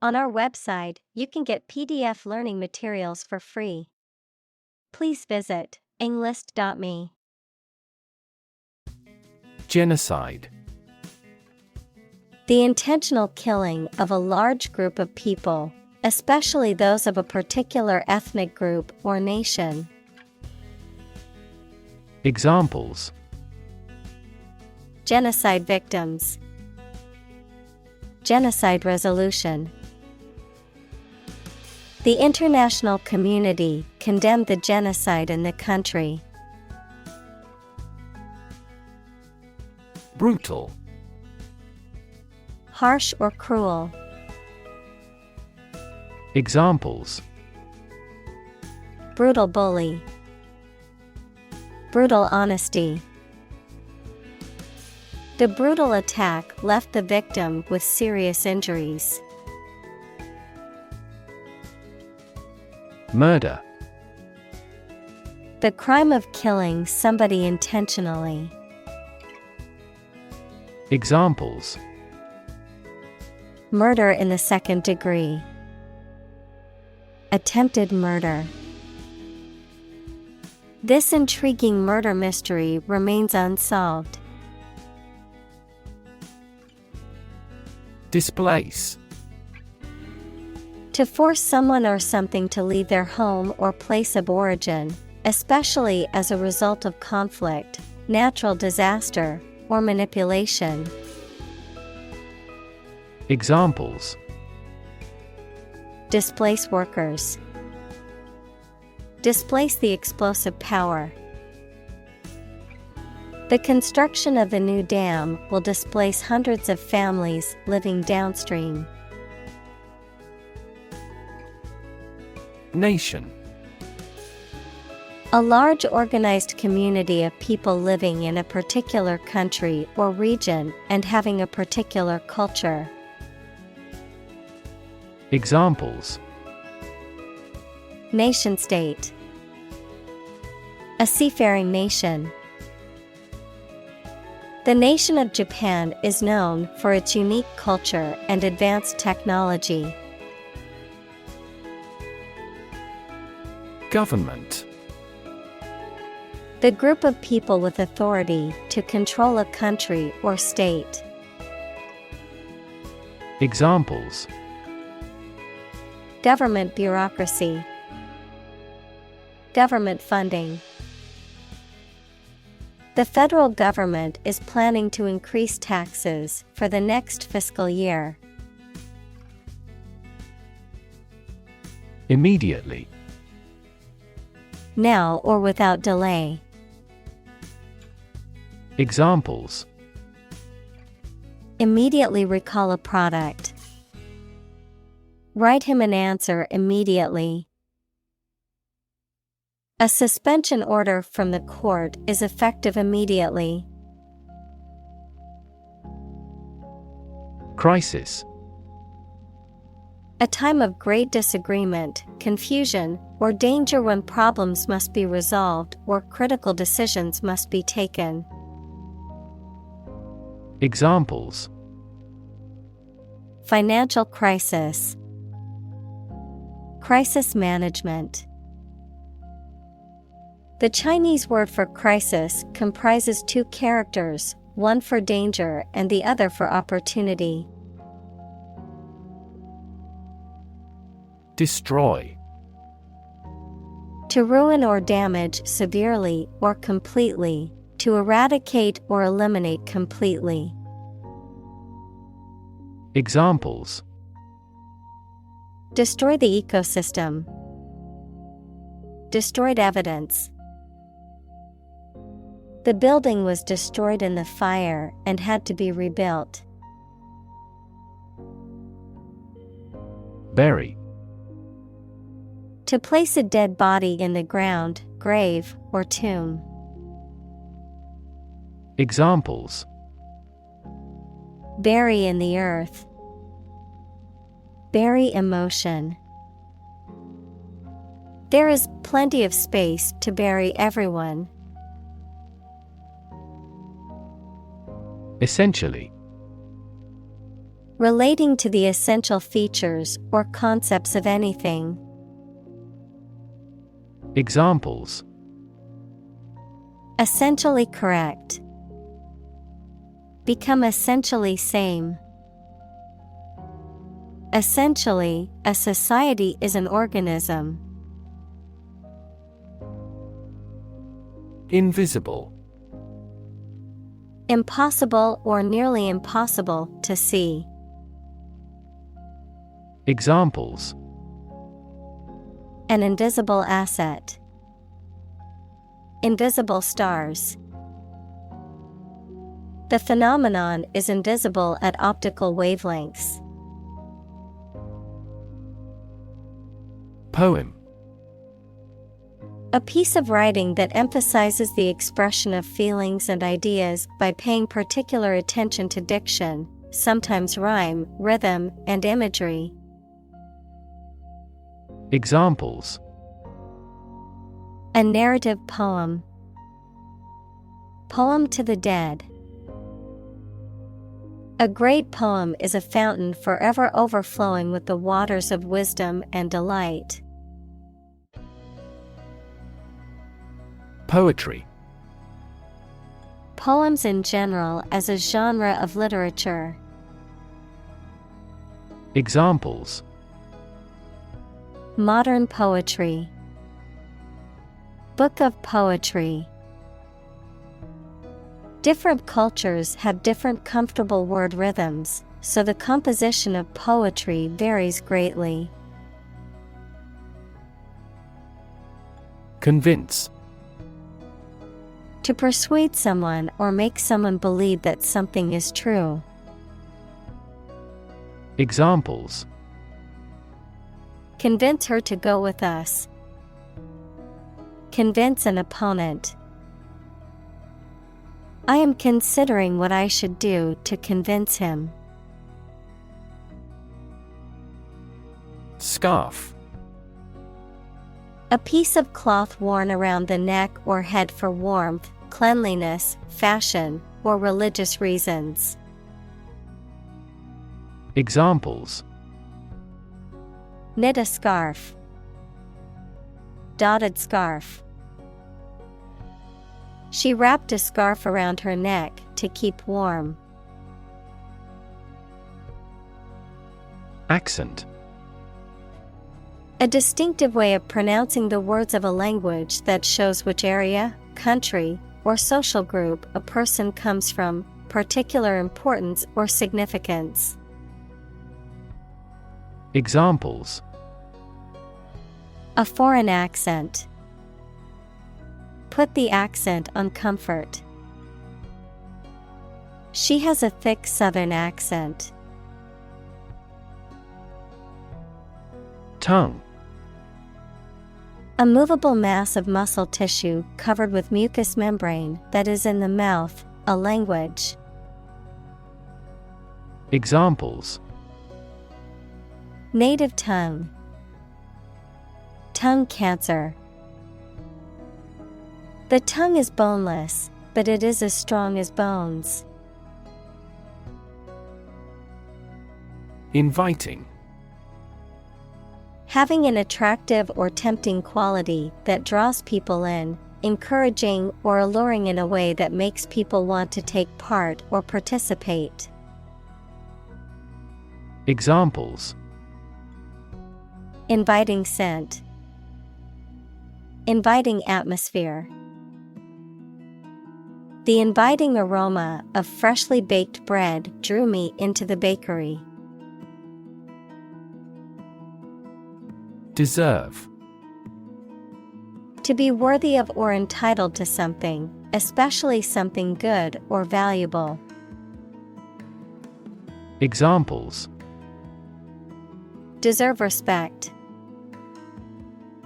On our website, you can get PDF learning materials for free. Please visit englist.me. Genocide. The intentional killing of a large group of people, especially those of a particular ethnic group or nation. Examples: Genocide victims. Genocide resolution. The international community condemned the genocide in the country. Brutal. Harsh or cruel. Examples: Brutal bully. Brutal honesty. The brutal attack left the victim with serious injuries. Murder. The crime of killing somebody intentionally. Examples: Murder in the second degree. Attempted murder. This intriguing murder mystery remains unsolved. Displace. To force someone or something to leave their home or place of origin, especially as a result of conflict, natural disaster, or manipulation. Examples: Displace workers. Displace the explosive power. The construction of the new dam will displace hundreds of families living downstream. Nation. A large organized community of people living in a particular country or region and having a particular culture. Examples: Nation-state. A seafaring nation. The nation of Japan is known for its unique culture and advanced technology. Government. The group of people with authority to control a country or state. Examples: Government bureaucracy. Government funding. The federal government is planning to increase taxes for the next fiscal year. Immediately. Now or without delay. Examples: Immediately recall a product. Write him an answer immediately. A suspension order from the court is effective immediately. Crisis. A time of great disagreement, confusion, or danger when problems must be resolved or critical decisions must be taken. Examples: Financial crisis. Crisis management. The Chinese word for crisis comprises two characters, one for danger and the other for opportunity. Destroy. To ruin or damage severely or completely, to eradicate or eliminate completely. Examples: Destroy the ecosystem. Destroyed evidence. The building was destroyed in the fire and had to be rebuilt. Bury. To place a dead body in the ground, grave, or tomb. Examples: Bury in the earth. Bury emotion. There is plenty of space to bury everyone. Essentially. Relating to the essential features or concepts of anything. Examples: Essentially correct. Become essentially same. Essentially, a society is an organism. Invisible. Impossible or nearly impossible to see. Examples: An invisible asset. Invisible stars. The phenomenon is invisible at optical wavelengths. Poem. A piece of writing that emphasizes the expression of feelings and ideas by paying particular attention to diction, sometimes rhyme, rhythm, and imagery. Examples: A narrative poem. Poem to the dead. A great poem is a fountain forever overflowing with the waters of wisdom and delight. Poetry. Poems in general as a genre of literature. Examples: Modern poetry. Book of poetry. Different cultures have different comfortable word rhythms, so the composition of poetry varies greatly. Convince. To persuade someone or make someone believe that something is true. Examples: Convince her to go with us. Convince an opponent. I am considering what I should do to convince him. Scarf. A piece of cloth worn around the neck or head for warmth, cleanliness, fashion, or religious reasons. Examples: Knit a scarf. Dotted scarf. She wrapped a scarf around her neck to keep warm. Accent. A distinctive way of pronouncing the words of a language that shows which area, country, or social group a person comes from, particular importance or significance. Examples: A foreign accent. Put the accent on comfort. She has a thick southern accent. Tongue. A movable mass of muscle tissue covered with mucous membrane that is in the mouth, a language. Examples: Native tongue. Tongue cancer. The tongue is boneless, but it is as strong as bones. Inviting. Having an attractive or tempting quality that draws people in, encouraging or alluring in a way that makes people want to take part or participate. Examples: Inviting scent. Inviting atmosphere. The inviting aroma of freshly baked bread drew me into the bakery. Deserve. To be worthy of or entitled to something, especially something good or valuable. Examples: Deserve respect.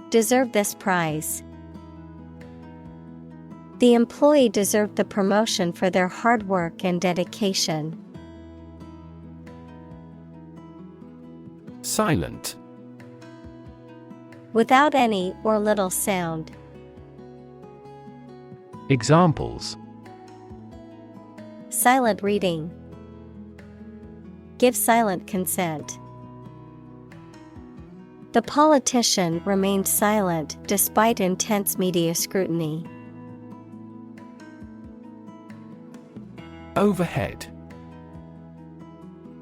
Deserve this prize. The employee deserved the promotion for their hard work and dedication. Silent. Without any or little sound. Examples: Silent reading. give silent consent. The politician remained silent despite intense media scrutiny. Overhead.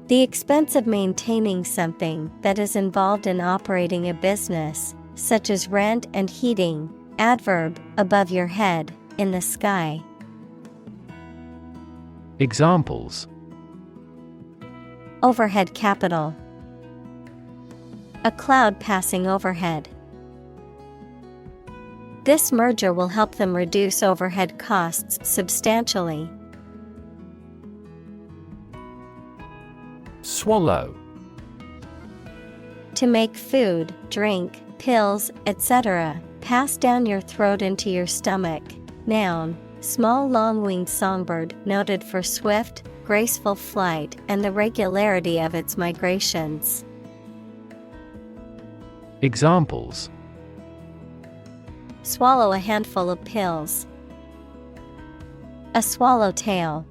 The expense of maintaining something that is involved in operating a business, such as rent and heating. Adverb, above your head, in the sky. Examples: Overhead capital. A cloud passing overhead. This merger will help them reduce overhead costs substantially. Swallow. To make food, drink, pills, etc. pass down your throat into your stomach. Noun, small long-winged songbird noted for swift, graceful flight and the regularity of its migrations. Examples: Swallow a handful of pills. A swallowtail.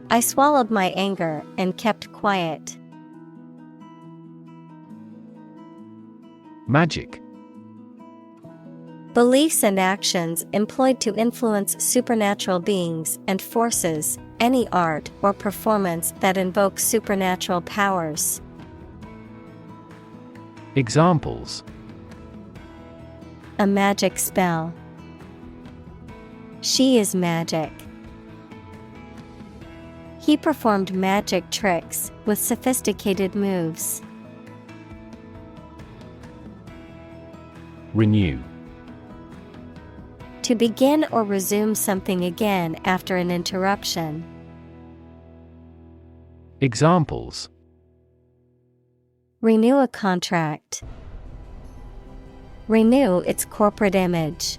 I swallowed my anger and kept quiet. Magic. Beliefs and actions employed to influence supernatural beings and forces, any art or performance that invokes supernatural powers. Examples: A magic spell. She is magic. He performed magic tricks with sophisticated moves. Renew. To begin or resume something again after an interruption. Examples: Renew a contract. Renew its corporate image.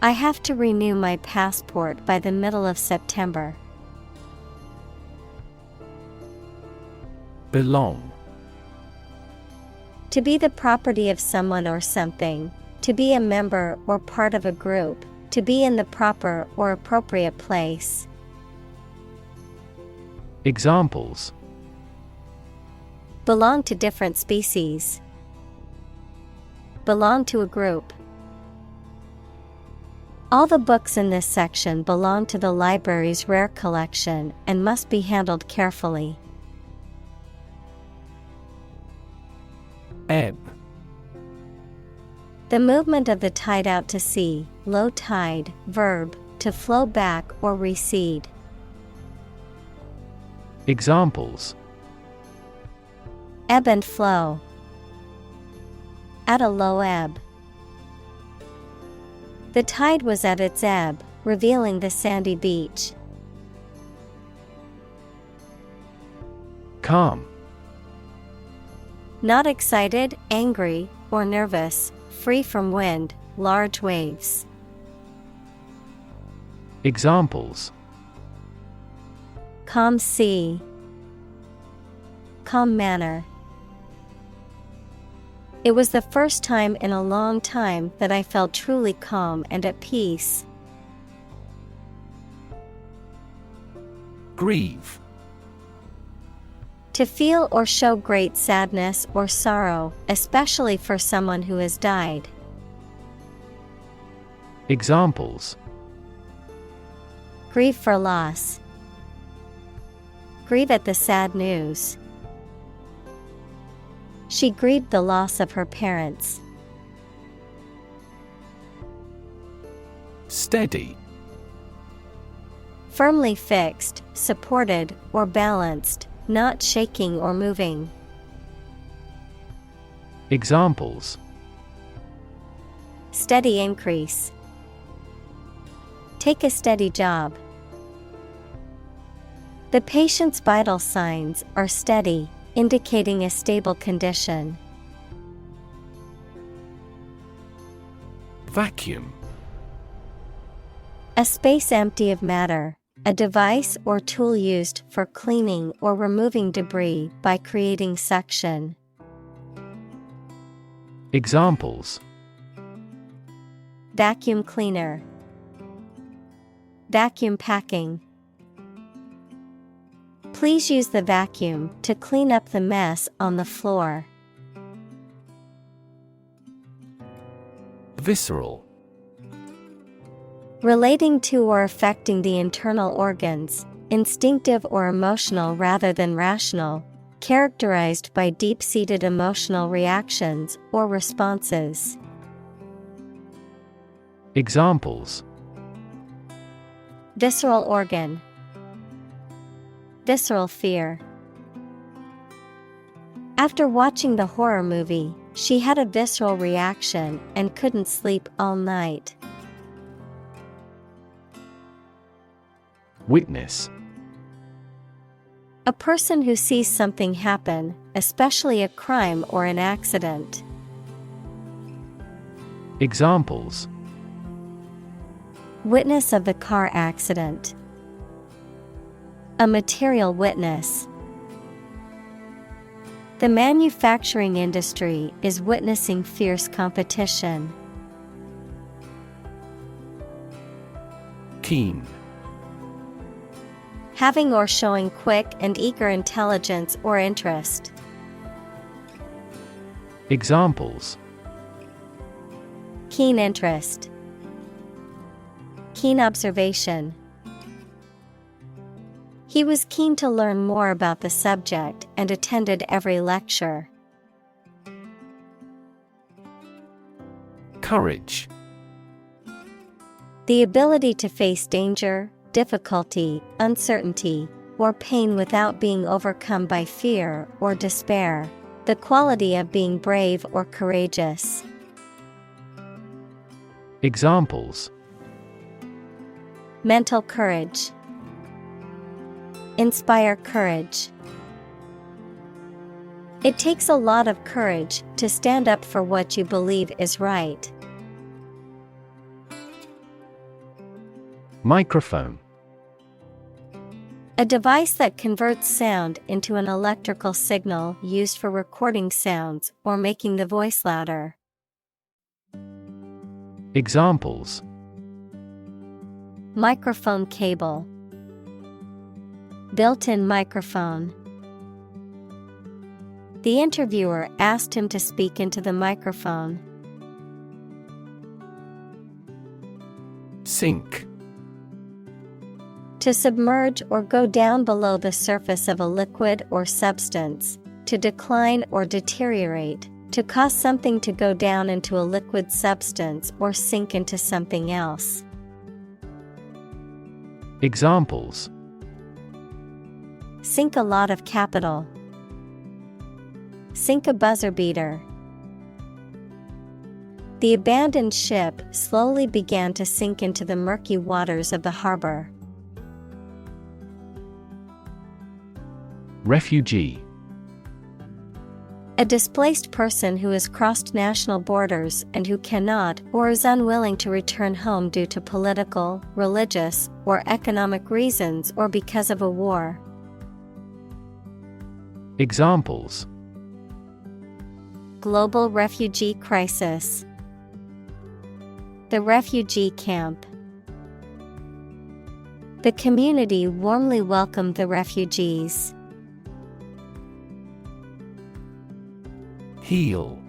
I have to renew my passport by the middle of September. Belong. To be the property of someone or something, to be a member or part of a group, to be in the proper or appropriate place. Examples: Belong to different species. Belong to a group. All the books in this section belong to the library's rare collection and must be handled carefully. Ebb. The movement of the tide out to sea, low tide, verb, to flow back or recede. Examples: Ebb and flow. At a low ebb. The tide was at its ebb, revealing the sandy beach. Calm. Not excited, angry, or nervous, free from wind, large waves. Examples: Calm sea. Calm manner. It was the first time in a long time that I felt truly calm and at peace. Grieve. To feel or show great sadness or sorrow, especially for someone who has died. Examples: Grieve for loss. Grieve at the sad news. She grieved the loss of her parents. Steady. Firmly fixed, supported, or balanced, not shaking or moving. Examples: Steady increase. Take a steady job. The patient's vital signs are steady, indicating a stable condition. Vacuum. A space empty of matter, a device or tool used for cleaning or removing debris by creating suction. Examples: Vacuum cleaner. Vacuum packing. Please use the vacuum to clean up the mess on the floor. Visceral. Relating to or affecting the internal organs, instinctive or emotional rather than rational, characterized by deep-seated emotional reactions or responses. Examples: Visceral organ. Visceral fear. After watching the horror movie, she had a visceral reaction and couldn't sleep all night. Witness. A person who sees something happen, especially a crime or an accident. Examples: Witness of the car accident. A material witness. The manufacturing industry is witnessing fierce competition. Keen. Having or showing quick and eager intelligence or interest. Examples: Keen interest. Keen observation. He was keen to learn more about the subject and attended every lecture. Courage. The ability to face danger, difficulty, uncertainty, or pain without being overcome by fear or despair. The quality of being brave or courageous. Examples: Mental courage. Inspire courage. It takes a lot of courage to stand up for what you believe is right. Microphone. A device that converts sound into an electrical signal used for recording sounds or making the voice louder. Examples: Microphone cable. Built-in microphone. The interviewer asked him to speak into the microphone. Sink. To submerge or go down below the surface of a liquid or substance, to decline or deteriorate, to cause something to go down into a liquid substance or sink into something else. Examples: Sink a lot of capital. Sink a buzzer beater. The abandoned ship slowly began to sink into the murky waters of the harbor. Refugee. A displaced person who has crossed national borders and who cannot or is unwilling to return home due to political, religious, or economic reasons or because of a war. Examples: Global refugee crisis. The refugee camp. The community warmly welcomed the refugees. Heel.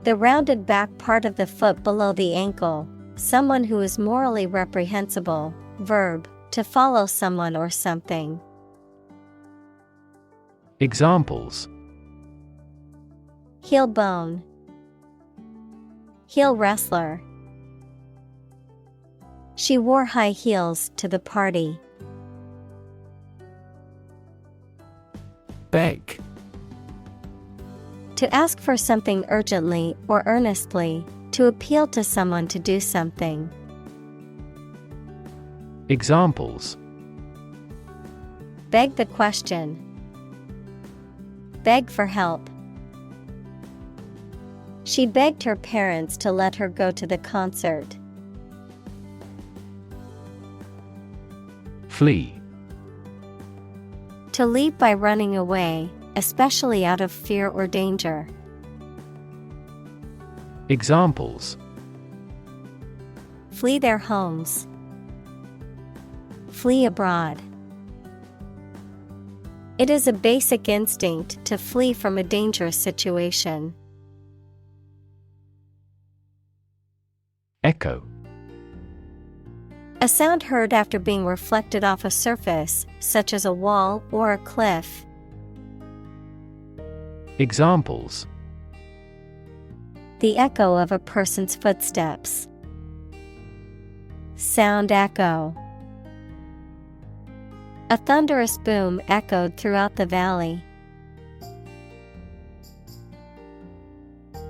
The rounded back part of the foot below the ankle. Someone who is morally reprehensible. Verb, to follow someone or something. Examples: Heel bone. Heel wrestler. She wore high heels to the party. Beg. To ask for something urgently or earnestly, to appeal to someone to do something. Examples: Beg the question. Beg for help. She begged her parents to let her go to the concert. Flee. To leave by running away, especially out of fear or danger. Examples: Flee their homes. Flee abroad. It is a basic instinct to flee from a dangerous situation. Echo. A sound heard after being reflected off a surface, such as a wall or a cliff. Examples: The echo of a person's footsteps. Sound echo. A thunderous boom echoed throughout the valley.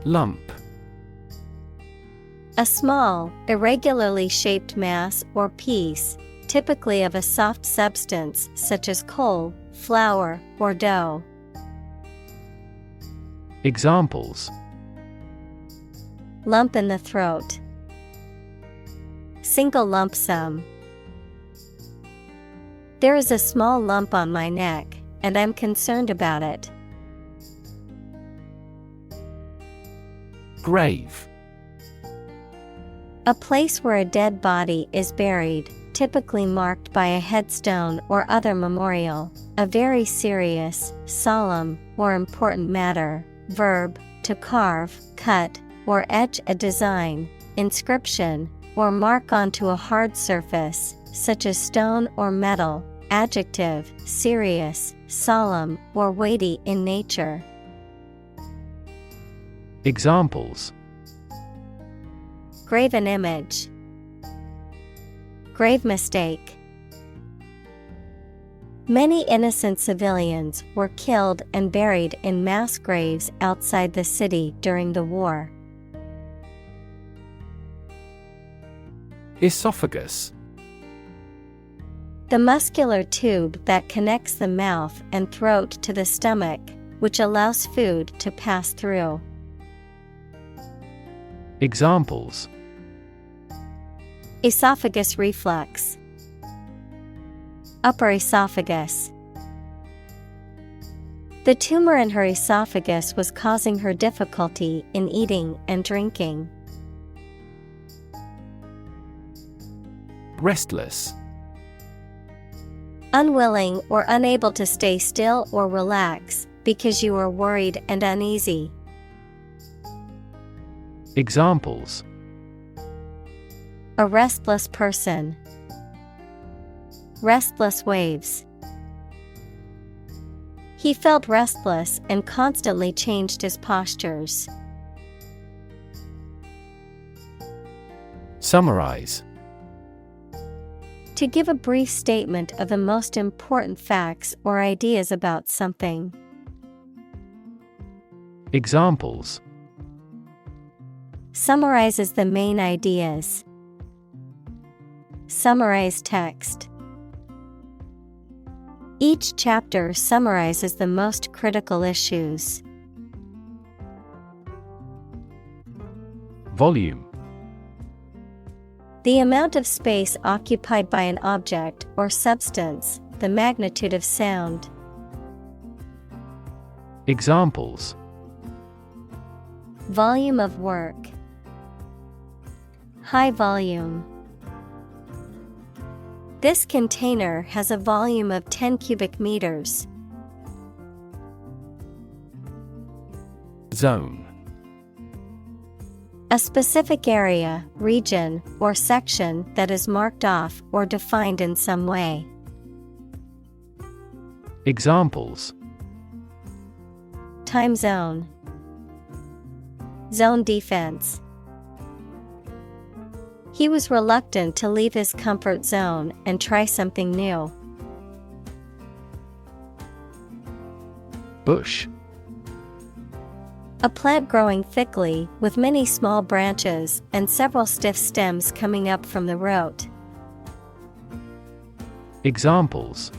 Lump. A small, irregularly shaped mass or piece, typically of a soft substance such as coal, flour, or dough. Examples: Lump in the throat. Single lump sum. There is a small lump on my neck, and I'm concerned about it. Grave. A place where a dead body is buried, typically marked by a headstone or other memorial, a very serious, solemn, or important matter. Verb, to carve, cut, or etch a design, inscription, or mark onto a hard surface, such as stone or metal. Adjective, serious, solemn, or weighty in nature. Examples: Graven image. Grave mistake. Many innocent civilians were killed and buried in mass graves outside the city during the war. Esophagus. The muscular tube that connects the mouth and throat to the stomach, which allows food to pass through. Examples: Esophagus reflux. Upper esophagus. The tumor in her esophagus was causing her difficulty in eating and drinking. Restless. Unwilling or unable to stay still or relax because you are worried and uneasy. Examples: A restless person. Restless waves. He felt restless and constantly changed his postures. Summarize. To give a brief statement of the most important facts or ideas about something. Examples: Summarizes the main ideas. Summarize text. Each chapter summarizes the most critical issues. Volume. The amount of space occupied by an object or substance, the magnitude of sound. Examples: Volume of work. High volume. This container has a volume of 10 cubic meters. Zone. A specific area, region, or section that is marked off or defined in some way. Examples: Time zone. Zone defense. He was reluctant to leave his comfort zone and try something new. Bush. A plant growing thickly with many small branches and several stiff stems coming up from the root. Examples: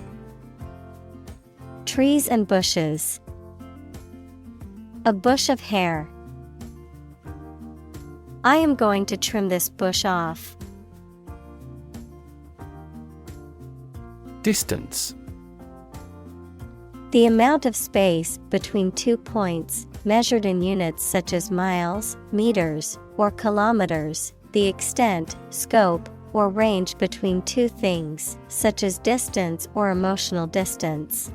Trees and bushes. A bush of hair. I am going to trim this bush off. Distance. The amount of space between 2 points, measured in units such as miles, meters, or kilometers, the extent, scope, or range between two things, such as distance or emotional distance.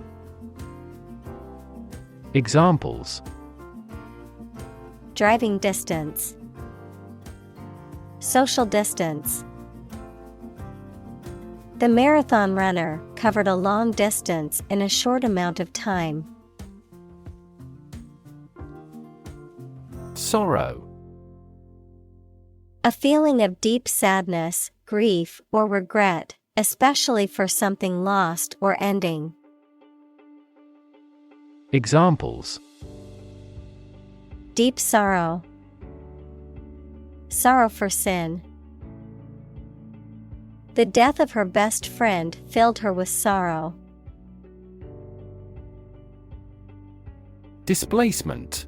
Examples: driving distance, social distance. The marathon runner covered a long distance in a short amount of time. Sorrow. A feeling of deep sadness, grief, or regret, especially for something lost or ending. Examples: deep sorrow, sorrow for sin. The death of her best friend filled her with sorrow. Displacement.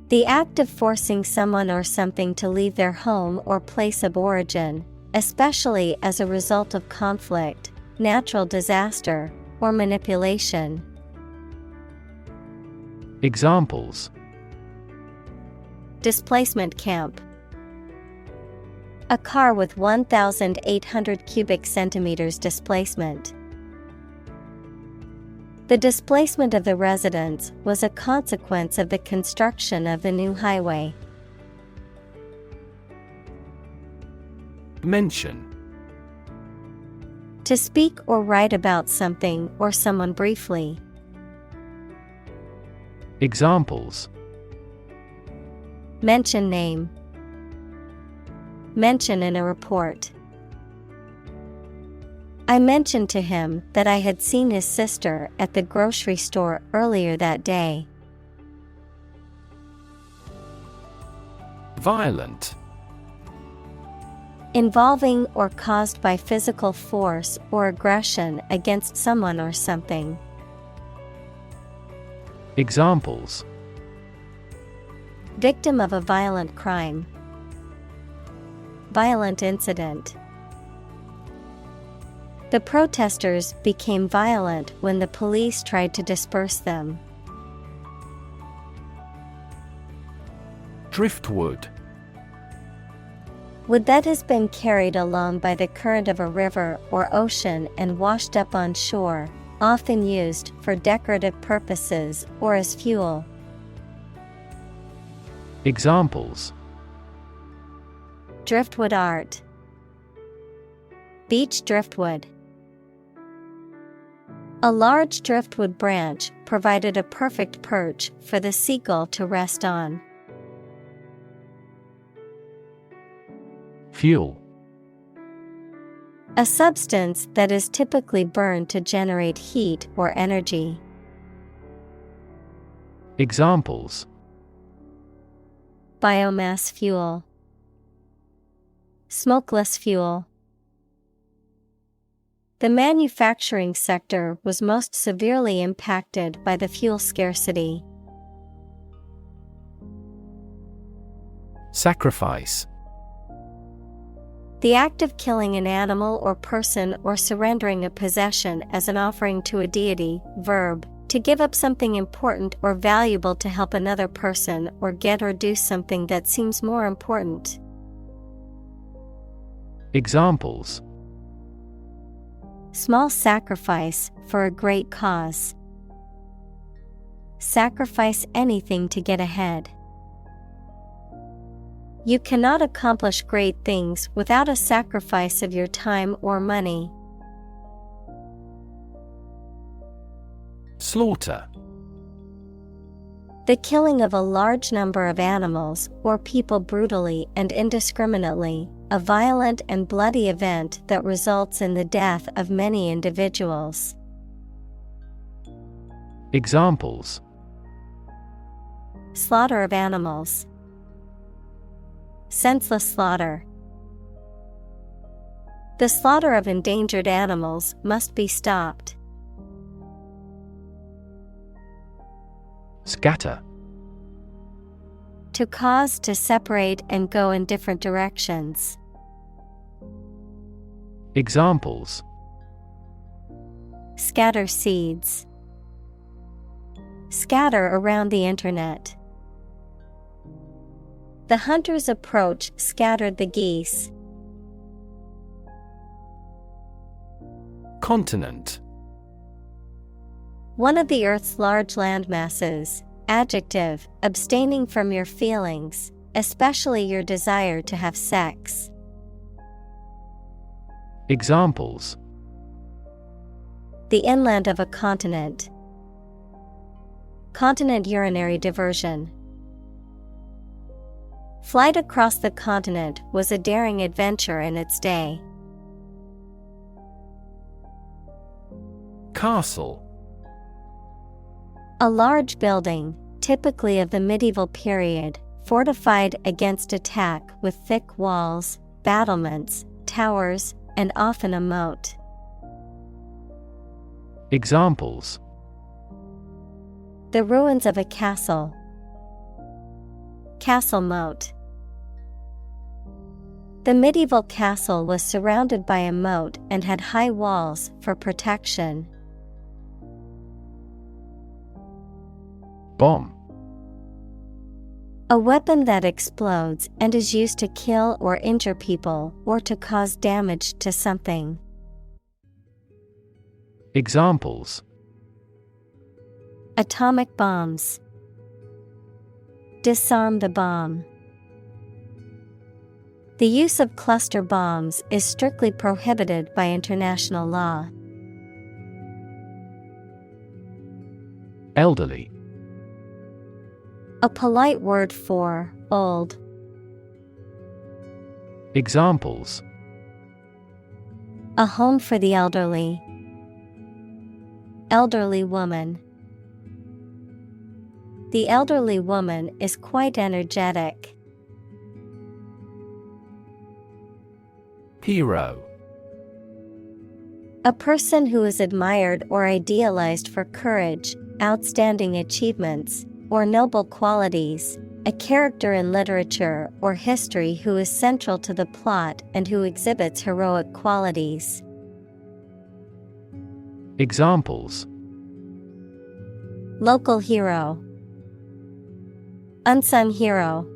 The act of forcing someone or something to leave their home or place of origin, especially as a result of conflict, natural disaster, or manipulation. Examples: displacement camp. A car with 1,800 cubic centimeters displacement. The displacement of the residents was a consequence of the construction of the new highway. Mention. To speak or write about something or someone briefly. Examples: mention name. Mention in a report. I mentioned to him that I had seen his sister at the grocery store earlier that day. Violent. Involving or caused by physical force or aggression against someone or something. Examples: victim of a violent crime. Violent incident. The protesters became violent when the police tried to disperse them. Driftwood. Wood that has been carried along by the current of a river or ocean and washed up on shore, often used for decorative purposes or as fuel. Examples: driftwood art. Beach driftwood. A large driftwood branch provided a perfect perch for the seagull to rest on. Fuel. A substance that is typically burned to generate heat or energy. Examples: biomass fuel. Smokeless fuel. The manufacturing sector was most severely impacted by the fuel scarcity. Sacrifice. The act of killing an animal or person or surrendering a possession as an offering to a deity. Verb, to give up something important or valuable to help another person or get or do something that seems more important. Examples: small sacrifice for a great cause. Sacrifice anything to get ahead. You cannot accomplish great things without a sacrifice of your time or money. Slaughter. The killing of a large number of animals or people brutally and indiscriminately, a violent and bloody event that results in the death of many individuals. Examples: slaughter of animals. Senseless slaughter. The slaughter of endangered animals must be stopped. Scatter. To cause to separate and go in different directions. Examples: scatter seeds. Scatter around the internet. The hunter's approach scattered the geese. Continent. One of the Earth's large landmasses. Adjective, abstaining from your feelings, especially your desire to have sex. Examples: The inland of a continent. Continent urinary diversion. Flight across the continent was a daring adventure in its day. Castle. A large building, typically of the medieval period, fortified against attack with thick walls, battlements, towers, and often a moat. Examples: The ruins of a castle. Castle moat. The medieval castle was surrounded by a moat and had high walls for protection. Bomb. A weapon that explodes and is used to kill or injure people or to cause damage to something. Examples: Atomic bombs. Disarm the bomb. The use of cluster bombs is strictly prohibited by international law. Elderly. A polite word for old. Examples: A home for the elderly. Elderly woman. The elderly woman is quite energetic. Hero. A person who is admired or idealized for courage, outstanding achievements, or noble qualities, a character in literature or history who is central to the plot and who exhibits heroic qualities. Examples: Local hero. Unsung hero.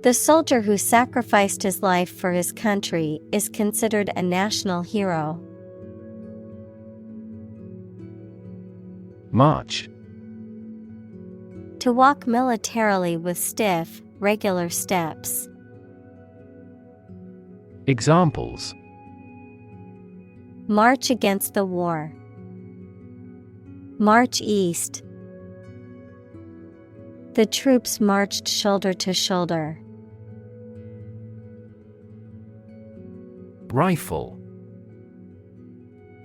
The soldier who sacrificed his life for his country is considered a national hero. March. To walk militarily with stiff, regular steps. Examples: March against the war. March east. The troops marched shoulder to shoulder. Rifle.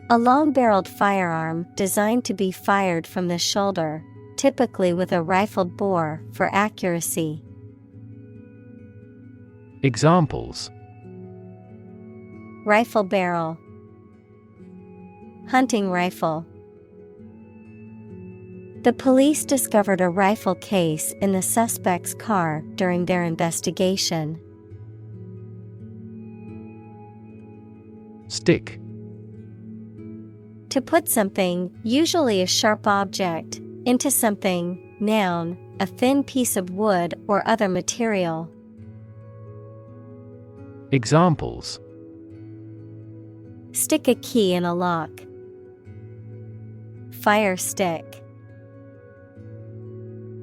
A long-barreled firearm designed to be fired from the shoulder, typically with a rifled bore for accuracy. Examples: Rifle barrel. Hunting rifle. The police discovered a rifle case in the suspect's car during their investigation. Stick. To put something, usually a sharp object, into something, noun, a thin piece of wood or other material. Examples: Stick a key in a lock. Fire stick.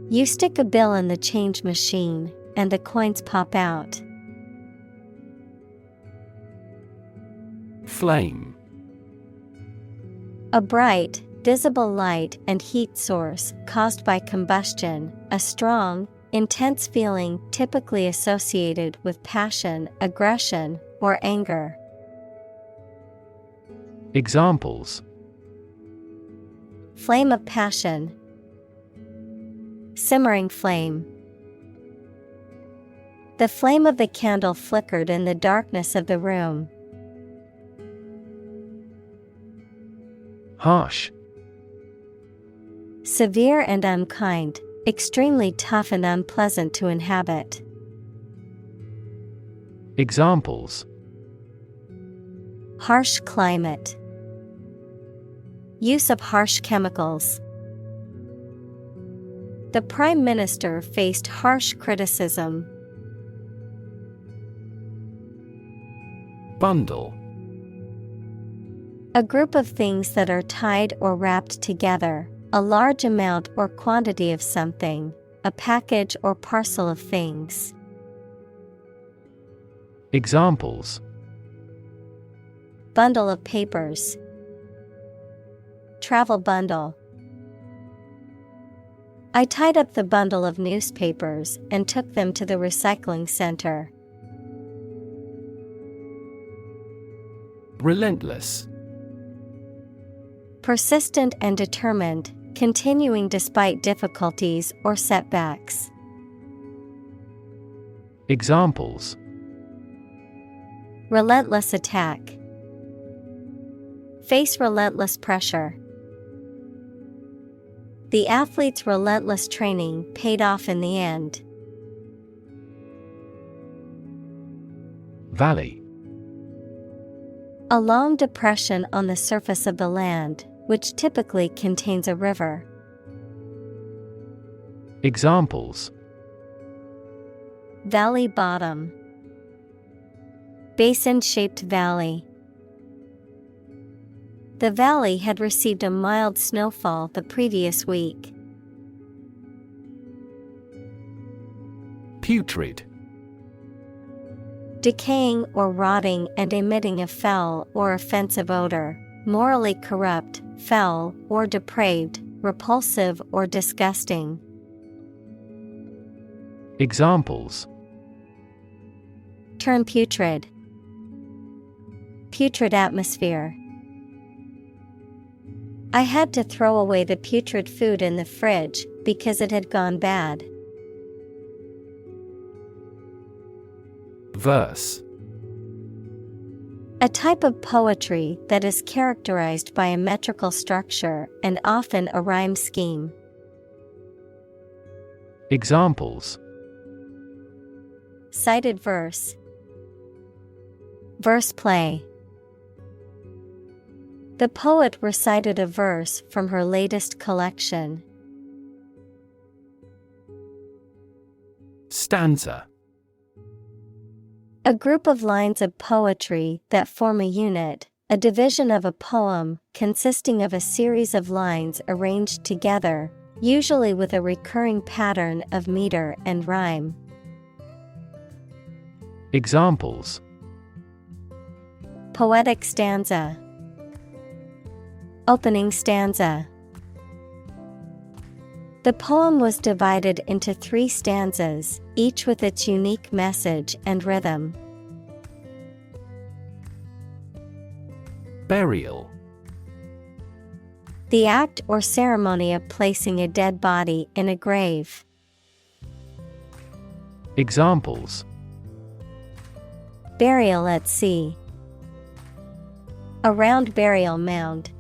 You stick a bill in the change machine, and the coins pop out. Flame. A bright, visible light and heat source caused by combustion, a strong, intense feeling typically associated with passion, aggression, or anger. Examples: Flame of passion. Simmering flame. The flame of the candle flickered in the darkness of the room. Harsh. Severe and unkind, extremely tough and unpleasant to inhabit. Examples: Harsh climate. Use of harsh chemicals. The Prime Minister faced harsh criticism. Bundle. A group of things that are tied or wrapped together, a large amount or quantity of something, a package or parcel of things. Examples: Bundle of papers. Travel bundle. I tied up the bundle of newspapers and took them to the recycling center. Relentless. Persistent and determined, continuing despite difficulties or setbacks. Examples: Relentless attack. Face relentless pressure. The athlete's relentless training paid off in the end. Valley. A long depression on the surface of the land, which typically contains a river. Examples: Valley bottom. Basin-shaped valley. The valley had received a mild snowfall the previous week. Putrid. Decaying or rotting and emitting a foul or offensive odor, morally corrupt, foul or depraved, repulsive or disgusting. Examples: Turn putrid. Putrid atmosphere. I had to throw away the putrid food in the fridge because it had gone bad. Verse. A type of poetry that is characterized by a metrical structure and often a rhyme scheme. Examples: Cited verse. Verse play. The poet recited a verse from her latest collection. Stanza. A group of lines of poetry that form a unit, a division of a poem consisting of a series of lines arranged together, usually with a recurring pattern of meter and rhyme. Examples: Poetic stanza. Opening stanza. The poem was divided into 3 stanzas, each with its unique message and rhythm. Burial. The act or ceremony of placing a dead body in a grave. Examples: Burial at sea. A round burial mound.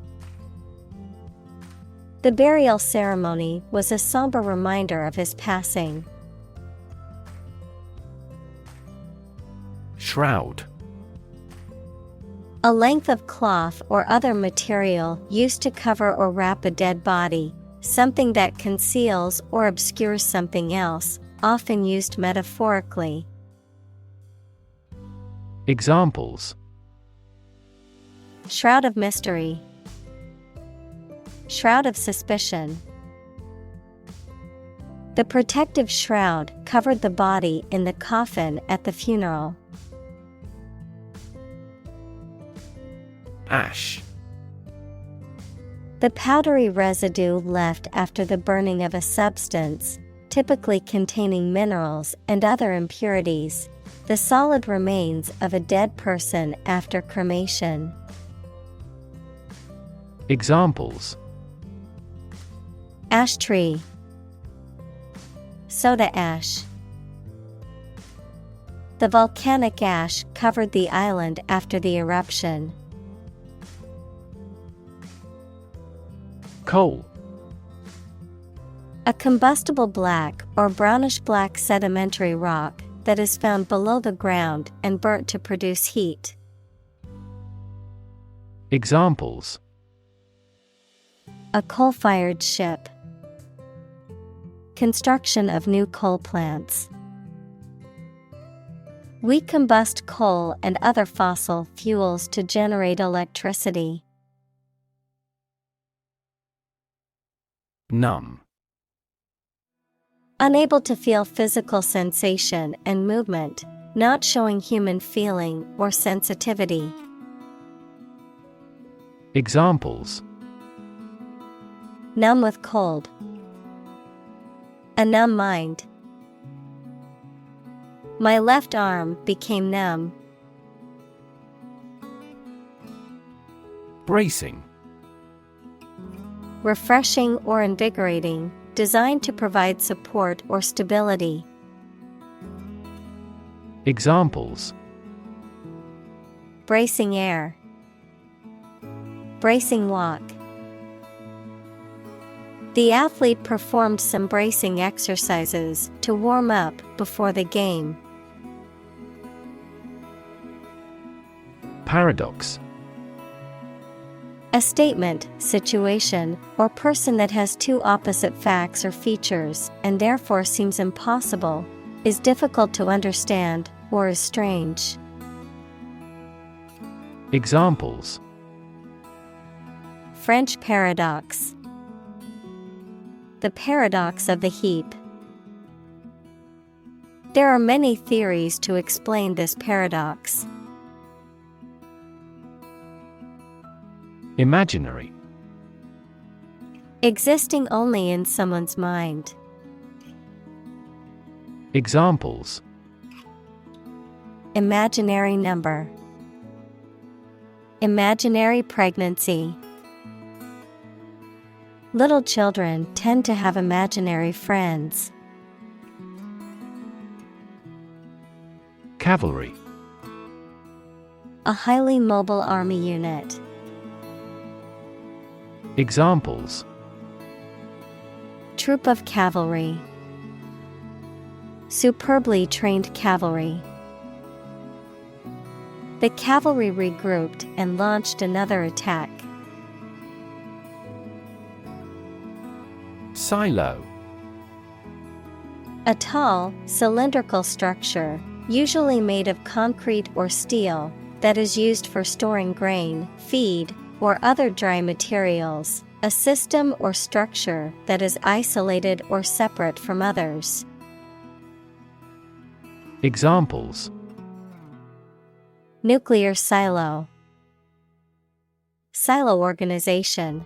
The burial ceremony was a somber reminder of his passing. Shroud. A length of cloth or other material used to cover or wrap a dead body, something that conceals or obscures something else, often used metaphorically. Examples: Shroud of mystery. Shroud of suspicion. The protective shroud covered the body in the coffin at the funeral. Ash. The powdery residue left after the burning of a substance, typically containing minerals and other impurities, the solid remains of a dead person after cremation. Examples: Ash tree. Soda ash. The volcanic ash covered the island after the eruption. Coal. A combustible black or brownish-black sedimentary rock that is found below the ground and burnt to produce heat. Examples: A coal-fired ship. Construction of new coal plants. We combust coal and other fossil fuels to generate electricity. Numb. Unable to feel physical sensation and movement, not showing human feeling or sensitivity. Examples: Numb with cold. A numb mind. My left arm became numb. Bracing. Refreshing or invigorating, designed to provide support or stability. Examples: Bracing air. Bracing walk. The athlete performed some bracing exercises to warm up before the game. Paradox. A statement, situation, or person that has two opposite facts or features and therefore seems impossible, is difficult to understand, or is strange. Examples: French paradox. The paradox of the heap. There are many theories to explain this paradox. Imaginary. Existing only in someone's mind. Examples: Imaginary number. Imaginary pregnancy. Little children tend to have imaginary friends. Cavalry. A highly mobile army unit. Examples: Troop of cavalry. Superbly trained cavalry. The cavalry regrouped and launched another attack. Silo. A tall, cylindrical structure, usually made of concrete or steel, that is used for storing grain, feed, or other dry materials, a system or structure that is isolated or separate from others. Examples: Nuclear silo. Silo organization.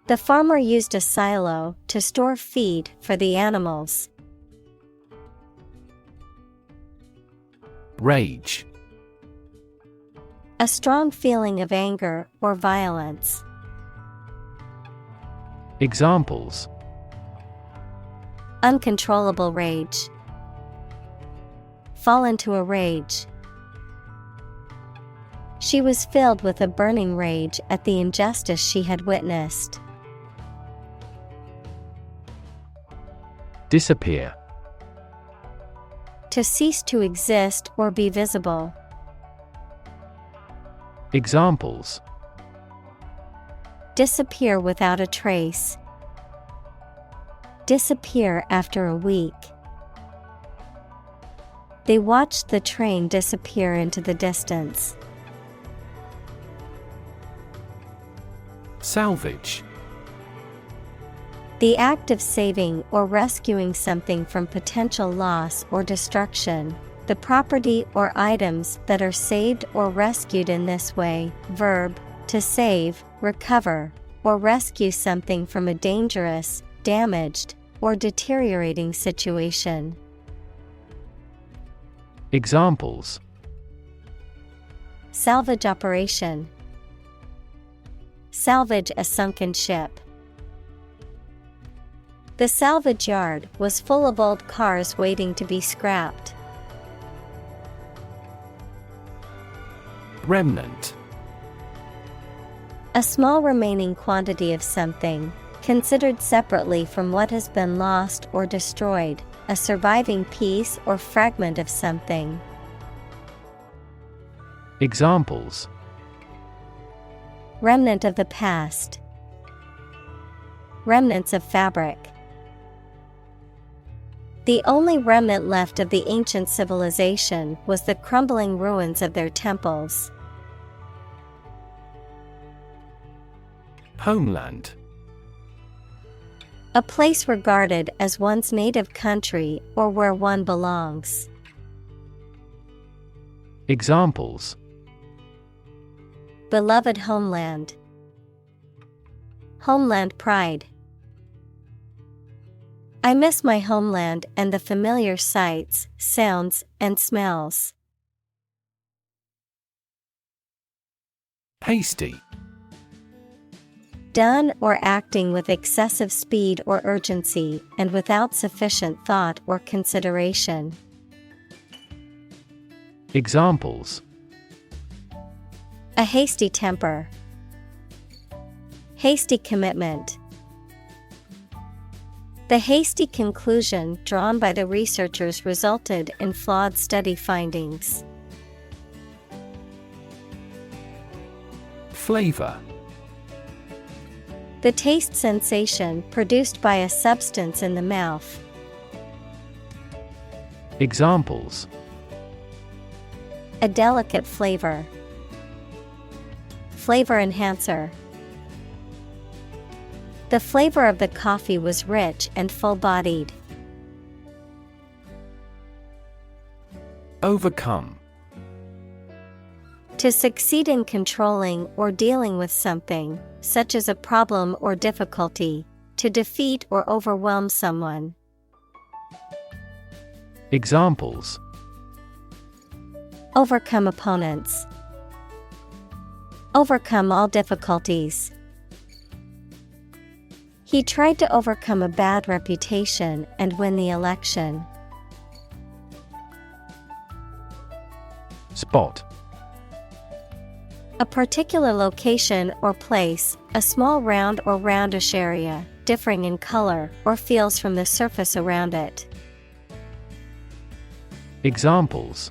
The farmer used a silo to store feed for the animals. Rage. A strong feeling of anger or violence. Examples: Uncontrollable rage. Fall into a rage. She was filled with a burning rage at the injustice she had witnessed. Disappear. To cease to exist or be visible. Examples: Disappear without a trace. Disappear after a week. They watched the train disappear into the distance. Salvage. The act of saving or rescuing something from potential loss or destruction. The property or items that are saved or rescued in this way. Verb, to save, recover, or rescue something from a dangerous, damaged, or deteriorating situation. Examples: Salvage operation. Salvage a sunken ship. The salvage yard was full of old cars waiting to be scrapped. Remnant. A small remaining quantity of something, considered separately from what has been lost or destroyed, a surviving piece or fragment of something. Examples: Remnant of the past. Remnants of fabric. The only remnant left of the ancient civilization was the crumbling ruins of their temples. Homeland. A place regarded as one's native country or where one belongs. Examples: Beloved homeland. Homeland pride. I miss my homeland and the familiar sights, sounds, and smells. Hasty. Done or acting with excessive speed or urgency and without sufficient thought or consideration. Examples: A hasty temper. Hasty commitment. The hasty conclusion drawn by the researchers resulted in flawed study findings. Flavor. The taste sensation produced by a substance in the mouth. Examples: A delicate flavor. Flavor enhancer. The flavor of the coffee was rich and full-bodied. Overcome. To succeed in controlling or dealing with something, such as a problem or difficulty, to defeat or overwhelm someone. Examples: Overcome opponents. Overcome all difficulties. He tried to overcome a bad reputation and win the election. Spot. A particular location or place, a small round or roundish area, differing in color or feels from the surface around it. Examples: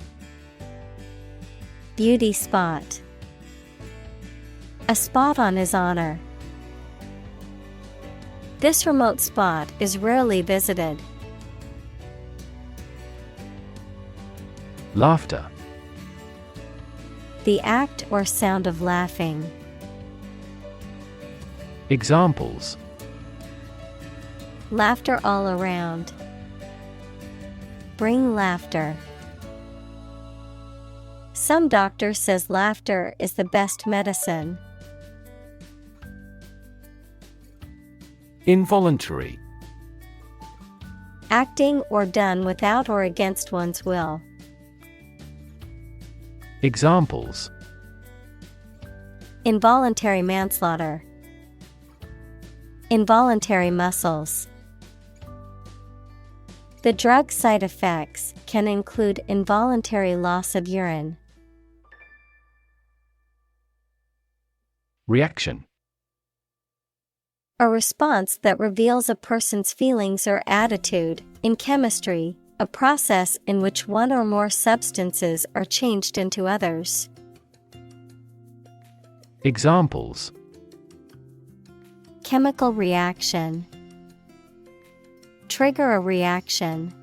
Beauty spot. A spot on his honor. This remote spot is rarely visited. Laughter. The act or sound of laughing. Examples: Laughter all around. Bring laughter. Some doctor says laughter is the best medicine. Involuntary. Acting or done without or against one's will. Examples: Involuntary manslaughter. Involuntary muscles. The drug side effects can include involuntary loss of urine. Reaction. A response that reveals a person's feelings or attitude. In chemistry, a process in which one or more substances are changed into others. Examples: Chemical reaction. Trigger a reaction.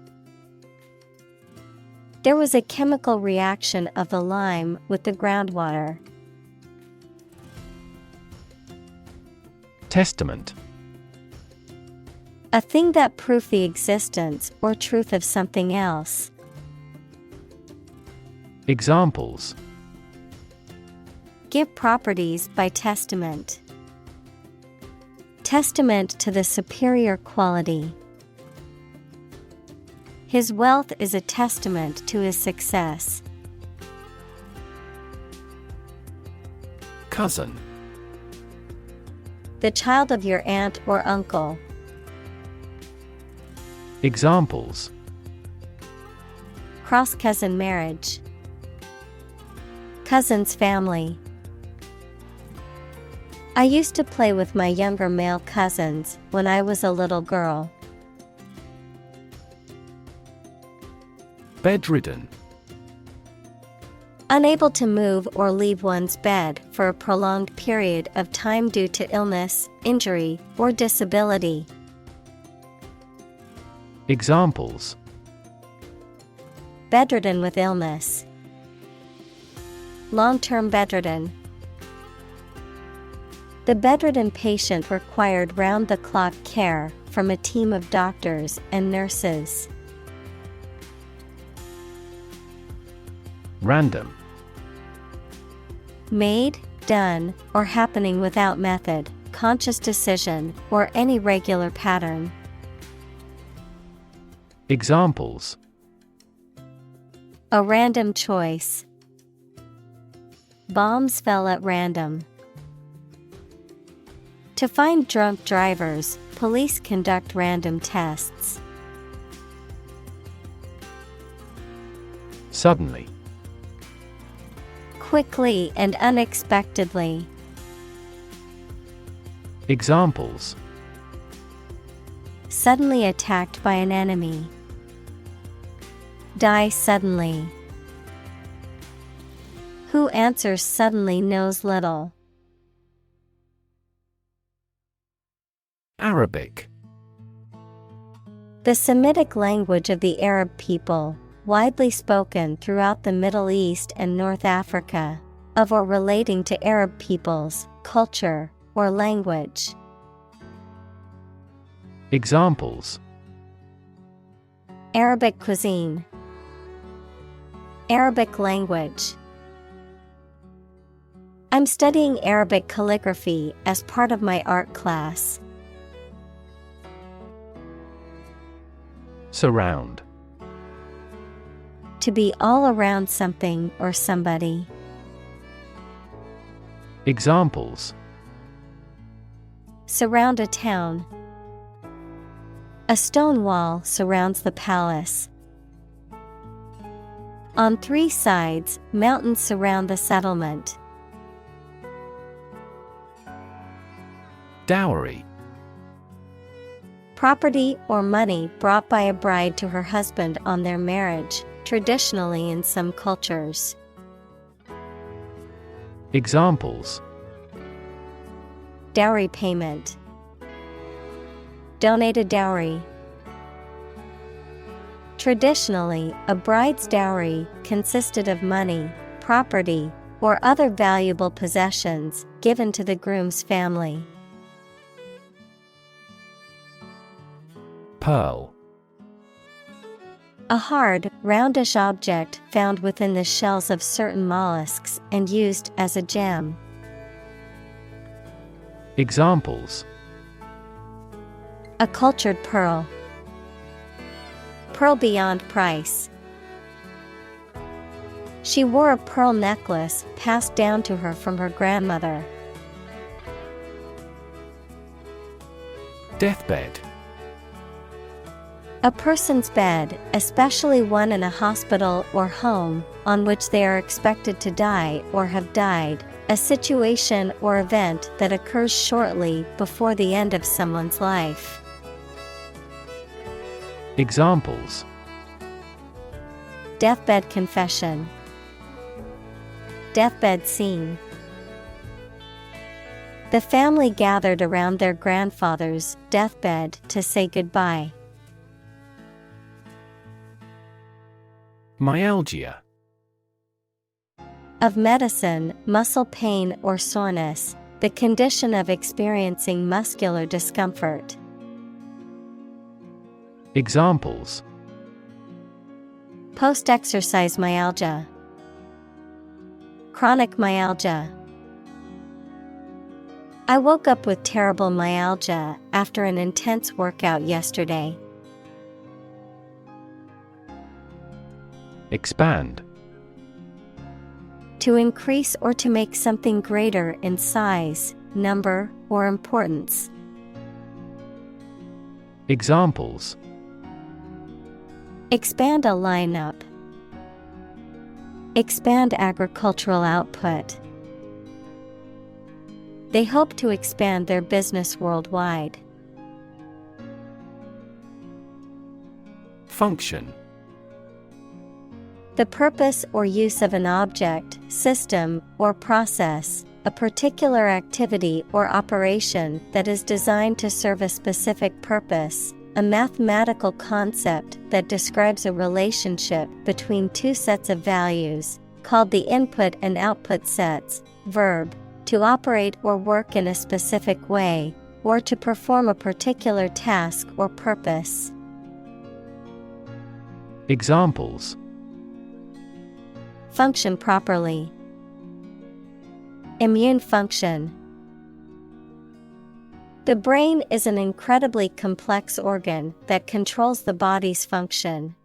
There was a chemical reaction of the lime with the groundwater. Testament. A thing that proves the existence or truth of something else. Examples: Give properties by testament. Testament to the superior quality. His wealth is a testament to his success. Cousin. The child of your aunt or uncle. Examples: Cross-cousin marriage. Cousin's family. I used to play with my younger male cousins when I was a little girl. Bedridden. Unable to move or leave one's bed for a prolonged period of time due to illness, injury, or disability. Examples: Bedridden with illness. Long-term bedridden. The bedridden patient required round-the-clock care from a team of doctors and nurses. Random. Made, done, or happening without method, conscious decision, or any regular pattern. Examples: A random choice. Bombs fell at random. To find drunk drivers, police conduct random tests. Suddenly. Quickly and unexpectedly. Examples: Suddenly attacked by an enemy. Die suddenly. Who answers suddenly knows little. Arabic. The Semitic language of the Arab people, widely spoken throughout the Middle East and North Africa, of or relating to Arab peoples, culture, or language. Examples: Arabic cuisine. Arabic language. I'm studying Arabic calligraphy as part of my art class. Surround. To be all around something or somebody. Examples: Surround a town. A stone wall surrounds the palace. On 3 sides, mountains surround the settlement. Dowry. Property or money brought by a bride to her husband on their marriage, traditionally in some cultures. Examples: Dowry payment. Donate a dowry. Traditionally, a bride's dowry consisted of money, property, or other valuable possessions given to the groom's family. Pearl. A hard, roundish object found within the shells of certain mollusks and used as a gem. Examples: A cultured pearl. Pearl beyond price. She wore a pearl necklace passed down to her from her grandmother. Deathbed. A person's bed, especially one in a hospital or home, on which they are expected to die or have died, a situation or event that occurs shortly before the end of someone's life. Examples: Deathbed confession. Deathbed scene. The family gathered around their grandfather's deathbed to say goodbye. Myalgia. Of medicine, muscle pain or soreness, the condition of experiencing muscular discomfort. Examples: Post-exercise myalgia. Chronic myalgia. I woke up with terrible myalgia after an intense workout yesterday. Expand. To increase or to make something greater in size, number, or importance. Examples: Expand a lineup. Expand agricultural output. They hope to expand their business worldwide. Function. The purpose or use of an object, system, or process, a particular activity or operation that is designed to serve a specific purpose, a mathematical concept that describes a relationship between two sets of values, called the input and output sets. Verb, to operate or work in a specific way, or to perform a particular task or purpose. Examples: Function properly. Immune function. The brain is an incredibly complex organ that controls the body's function.